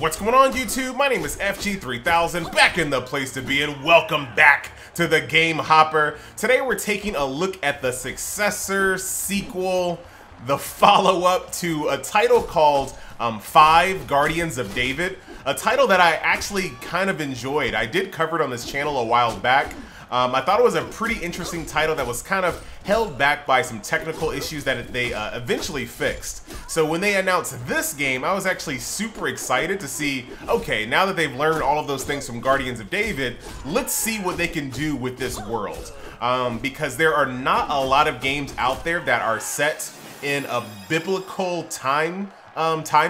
What's going on, YouTube? My name is FG3000, back in the place to be, and welcome back to the Game Hopper. Today we're taking a look at the successor, sequel, the follow-up to a title called 5 Guardians of David, a title that I actually kind of enjoyed. I did cover it on this channel a while back. I thought it was a pretty interesting title that was kind of held back by some technical issues that they eventually fixed. So when they announced this game, I was actually super excited to see, okay, now that they've learned all of those things from Guardians of David, let's see what they can do with this world. Because there are not a lot of games out there that are set in a biblical time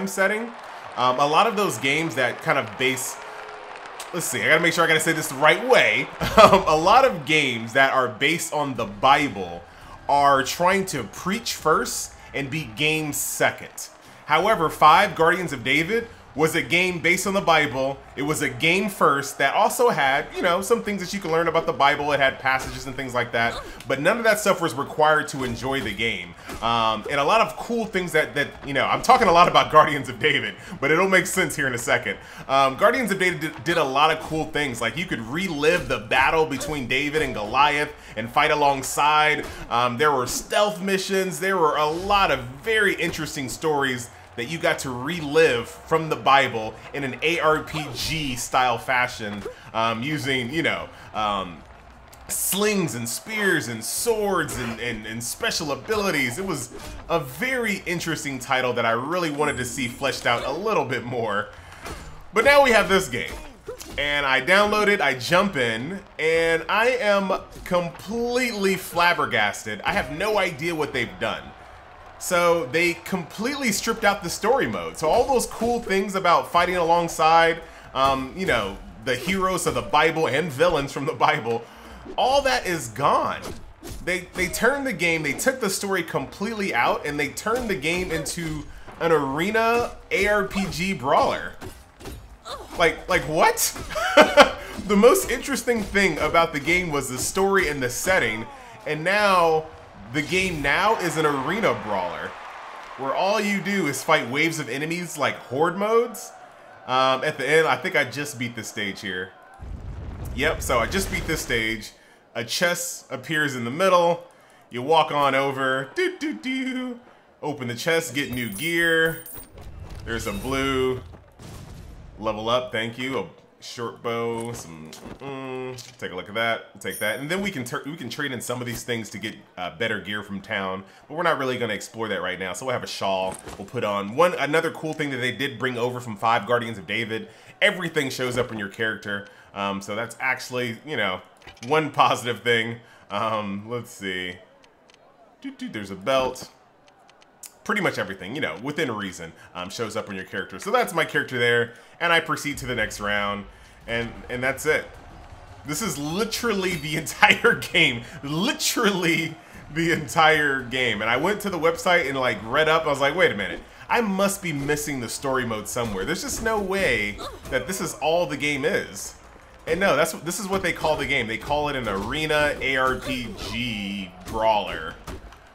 setting. A lot of those games that kind of base... Let's see, I gotta make sure I gotta say this the right way. A lot of games that are based on the Bible are trying to preach first and be games second. However, 5 Guardians of David was a game based on the Bible. It was a game first that also had, you know, some things that you can learn about the Bible. It had passages and things like that, but none of that stuff was required to enjoy the game. And a lot of cool things that you know, I'm talking a lot about Guardians of David, but it'll make sense here in a second. Guardians of David did a lot of cool things. Like, you could relive the battle between David and Goliath and fight alongside. There were stealth missions. There were a lot of very interesting stories that you got to relive from the Bible in an ARPG style fashion, using, you know, slings and spears and swords and special abilities. It was a very interesting title that I really wanted to see fleshed out a little bit more. But now we have this game, and I download it, I jump in, and I am completely flabbergasted. I have no idea what they've done. So they completely stripped out the story mode. So all those cool things about fighting alongside, you know, the heroes of the Bible and villains from the Bible, all that is gone. They turned the game, they took the story completely out, and they turned the game into an arena ARPG brawler. Like what? The most interesting thing about the game was the story and the setting, and now the game now is an arena brawler, where all you do is fight waves of enemies like horde modes. At the end, I think I just beat this stage here. Yep, so I just beat this stage. A chest appears in the middle. You walk on over, open the chest, get new gear. There's a blue, level up, thank you. A short bow, some, take a look at that, take that, and then we can trade in some of these things to get better gear from town, but we're not really going to explore that right now. So we'll have a shawl we'll put on. Another cool thing that they did bring over from 5 Guardians of David, everything shows up in your character, so that's actually, you know, one positive thing. Let's see, there's a belt. Pretty much everything, you know, within reason, shows up on your character. So that's my character there, and I proceed to the next round, and that's it. This is literally the entire game. Literally the entire game. And I went to the website and like read up. I was like, wait a minute. I must be missing the story mode somewhere. There's just no way that this is all the game is. And no, this is what they call the game. They call it an arena ARPG brawler.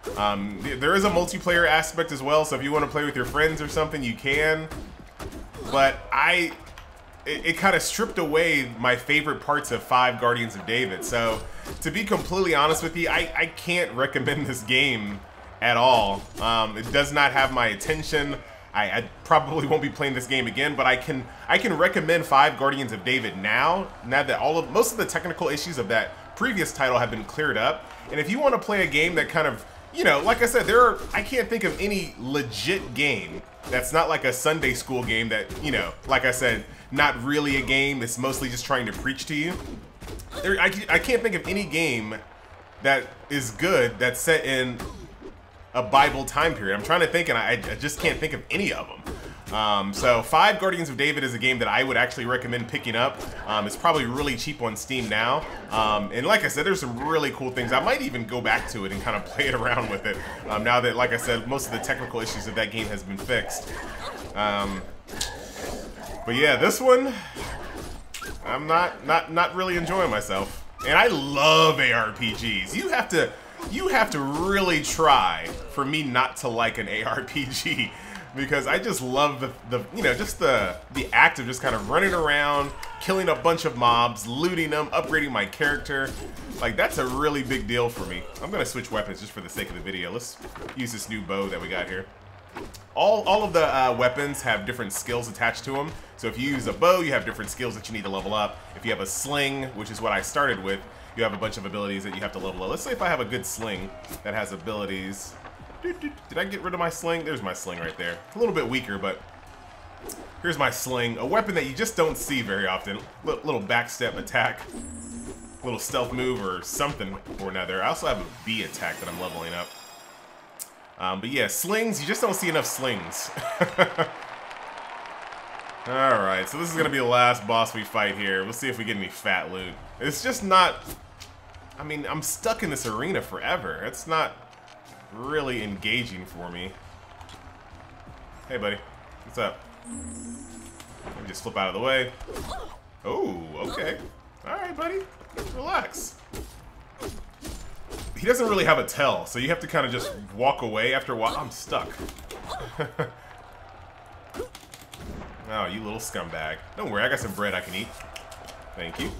There is a multiplayer aspect as well, so if you want to play with your friends or something, you can. But it kind of stripped away my favorite parts of 5 Guardians of David. So, to be completely honest with you, I can't recommend this game at all. It does not have my attention. I probably won't be playing this game again, but I can recommend 5 Guardians of David now that most of the technical issues of that previous title have been cleared up. And if you want to play a game that kind of, you know, like I said, I can't think of any legit game that's not like a Sunday school game that, you know, like I said, not really a game. It's mostly just trying to preach to you. I can't think of any game that is good that's set in a Bible time period. I'm trying to think, and I just can't think of any of them. So 5 Guardians of David is a game that I would actually recommend picking up. It's probably really cheap on Steam now. And like I said, there's some really cool things. I might even go back to it and kind of play it around with it. Now that, like I said, most of the technical issues of that game has been fixed. But yeah, this one, I'm not really enjoying myself. And I love ARPGs. You have to really try for me not to like an ARPG. because I just love the you know, just the act of just kind of running around, killing a bunch of mobs, looting them, upgrading my character. Like, that's a really big deal for me. I'm gonna switch weapons just for the sake of the video. Let's use this new bow that we got here. All of the weapons have different skills attached to them. So if you use a bow, you have different skills that you need to level up. If you have a sling, which is what I started with, you have a bunch of abilities that you have to level up. Let's say if I have a good sling that has abilities. Did I get rid of my sling? There's my sling right there. A little bit weaker, but here's my sling. A weapon that you just don't see very often. Little backstep attack. Little stealth move or something or another. I also have a B attack that I'm leveling up. But yeah, slings, you just don't see enough slings. Alright, so this is going to be the last boss we fight here. We'll see if we get any fat loot. It's just not... I mean, I'm stuck in this arena forever. It's not really engaging for me. Hey, buddy. What's up? Let me just flip out of the way. Oh, okay. Alright, buddy. Relax. He doesn't really have a tell, so you have to kind of just walk away after a while. I'm stuck. Oh, you little scumbag. Don't worry, I got some bread I can eat. Thank you.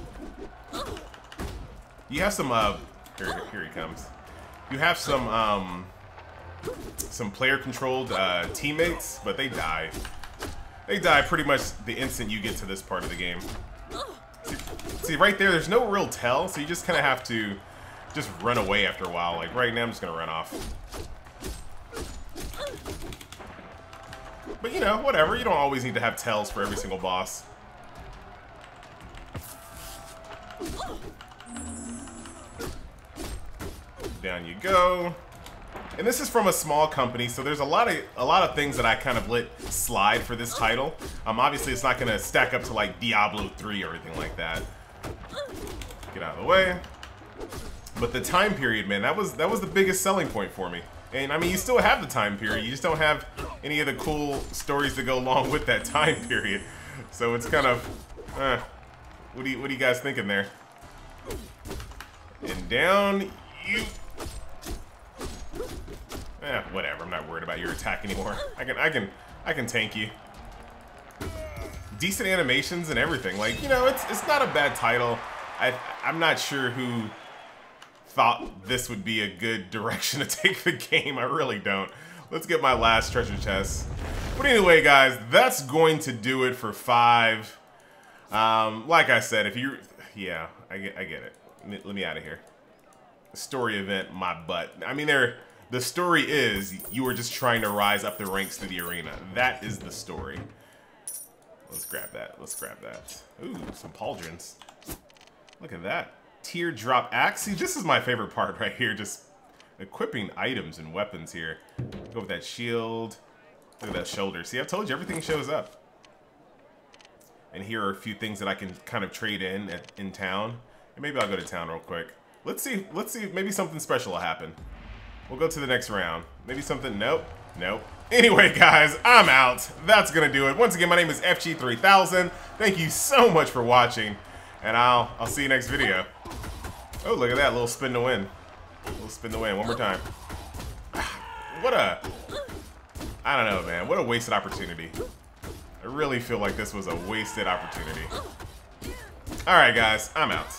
You have some, here he comes. You have some player-controlled teammates, but they die. They die pretty much the instant you get to this part of the game. See, right there's no real tell, so you just kind of have to just run away after a while. Like, right now, I'm just gonna run off. But, you know, whatever. You don't always need to have tells for every single boss. Down you go. And this is from a small company, so there's a lot of things that I kind of let slide for this title. Obviously, it's not gonna stack up to like Diablo 3 or anything like that. Get out of the way. But the time period, man, that was the biggest selling point for me. And I mean, you still have the time period. You just don't have any of the cool stories to go along with that time period. So it's kind of, what are you guys thinking there? And down you. Whatever. I'm not worried about your attack anymore. I can tank you. Decent animations and everything. Like, you know, it's not a bad title. I'm not sure who thought this would be a good direction to take the game. I really don't. Let's get my last treasure chest. But anyway, guys, that's going to do it for 5. Like I said, if you... Yeah, I get it. Let me out of here. Story event, my butt. I mean, the story is you were just trying to rise up the ranks through the arena. That is the story. Let's grab that. Let's grab that. Ooh, some pauldrons. Look at that. Teardrop axe. See, this is my favorite part right here. Just equipping items and weapons here. Go with that shield. Look at that shoulder. See, I've told you, everything shows up. And here are a few things that I can kind of trade in town. And maybe I'll go to town real quick. Let's see. Maybe something special will happen. We'll go to the next round. Maybe something. Nope. Anyway, guys, I'm out. That's gonna do it. Once again, my name is FG3000. Thank you so much for watching, and I'll see you next video. Oh, look at that little spin to win. Little spin to win. One more time. I don't know, man. What a wasted opportunity. I really feel like this was a wasted opportunity. All right, guys, I'm out.